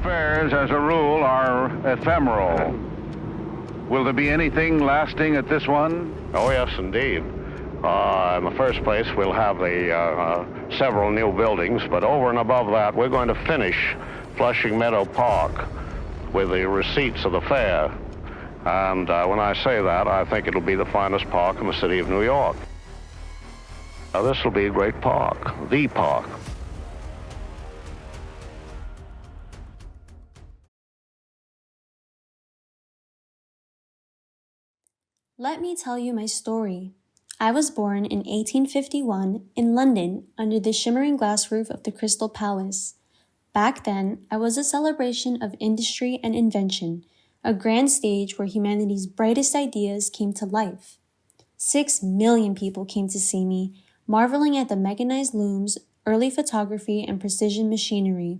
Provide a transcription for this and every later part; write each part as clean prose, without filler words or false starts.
fairs, as a rule, are ephemeral. Will there be anything lasting at this one? Oh, yes, indeed. In the first place, we'll have several new buildings, but over and above that, we're going to finish Flushing Meadow Park with the receipts of the fair. And when I say that, I think it'll be the finest park in the city of New York. This will be a great park, the park. Let me tell you my story. I was born in 1851 in London under the shimmering glass roof of the Crystal Palace. Back then, I was a celebration of industry and invention, a grand stage where humanity's brightest ideas came to life. 6 million people came to see me, marveling at the mechanized looms, early photography, and precision machinery.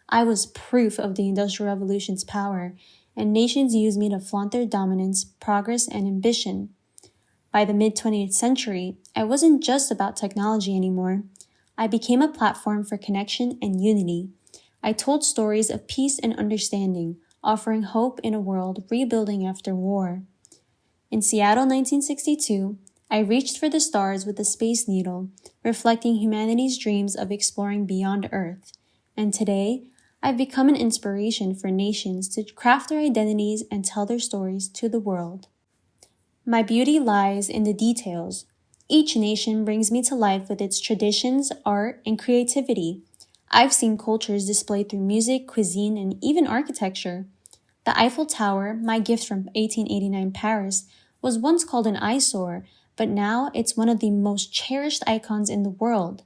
I was proof of the Industrial Revolution's power, and nations used me to flaunt their dominance, progress, and ambition. By the mid-20th century, I wasn't just about technology anymore. I became a platform for connection and unity. I told stories of peace and understanding, offering hope in a world rebuilding after war. In Seattle, 1962, I reached for the stars with the Space Needle, reflecting humanity's dreams of exploring beyond Earth. And today, I've become an inspiration for nations to craft their identities and tell their stories to the world. My beauty lies in the details. Each nation brings me to life with its traditions, art, and creativity. I've seen cultures displayed through music, cuisine, and even architecture. The Eiffel Tower, my gift from 1889 Paris, was once called an eyesore, but now it's one of the most cherished icons in the world.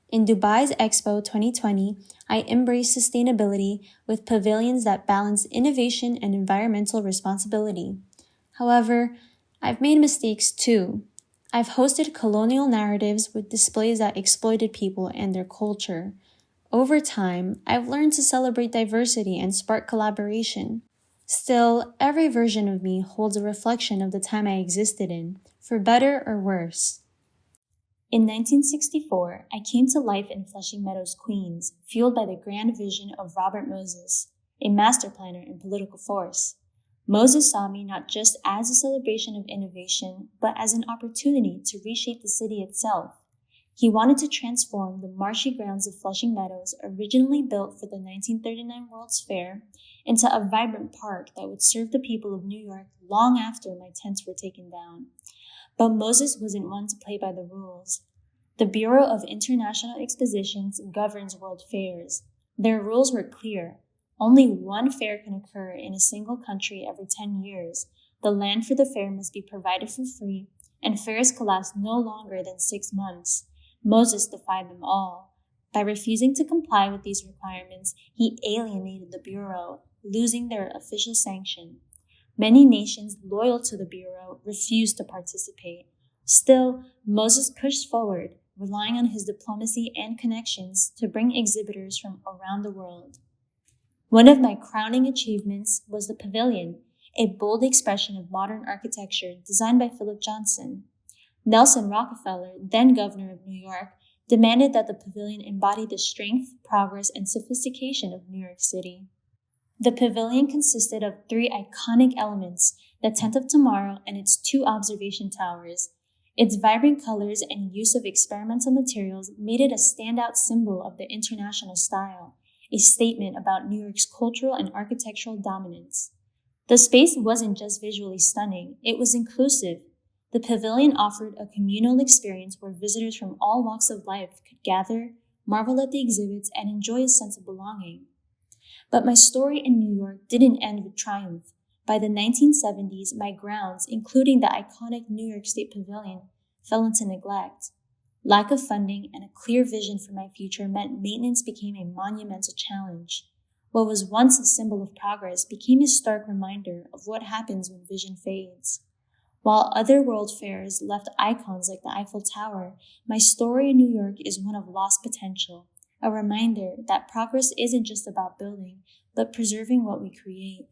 In Dubai's Expo 2020, I embraced sustainability with pavilions that balance innovation and environmental responsibility. However, I've made mistakes too. I've hosted colonial narratives with displays that exploited people and their culture. Over time, I've learned to celebrate diversity and spark collaboration. Still, every version of me holds a reflection of the time I existed in, for better or worse. In 1964, I came to life in Flushing Meadows, Queens, fueled by the grand vision of Robert Moses, a master planner and political force. Moses saw me not just as a celebration of innovation, but as an opportunity to reshape the city itself. He wanted to transform the marshy grounds of Flushing Meadows, originally built for the 1939 World's Fair, into a vibrant park that would serve the people of New York long after my tents were taken down. But Moses wasn't one to play by the rules. The Bureau of International Expositions governs world fairs. Their rules were clear. Only one fair can occur in a single country every 10 years. The land for the fair must be provided for free, and fairs could last no longer than 6 months. Moses defied them all. By refusing to comply with these requirements, he alienated the Bureau, losing their official sanction. Many nations loyal to the Bureau refused to participate. Still, Moses pushed forward, relying on his diplomacy and connections to bring exhibitors from around the world. One of my crowning achievements was the Pavilion, a bold expression of modern architecture designed by Philip Johnson. Nelson Rockefeller, then governor of New York, demanded that the Pavilion embody the strength, progress, and sophistication of New York City. The Pavilion consisted of 3 iconic elements, the Tent of Tomorrow and its 2 observation towers. Its vibrant colors and use of experimental materials made it a standout symbol of the international style, a statement about New York's cultural and architectural dominance. The space wasn't just visually stunning, it was inclusive. The Pavilion offered a communal experience where visitors from all walks of life could gather, marvel at the exhibits, and enjoy a sense of belonging. But my story in New York didn't end with triumph. By the 1970s, my grounds, including the iconic New York State Pavilion, fell into neglect. Lack of funding and a clear vision for my future meant maintenance became a monumental challenge. What was once a symbol of progress became a stark reminder of what happens when vision fades. While other world fairs left icons like the Eiffel Tower, my story in New York is one of lost potential, a reminder that progress isn't just about building, but preserving what we create.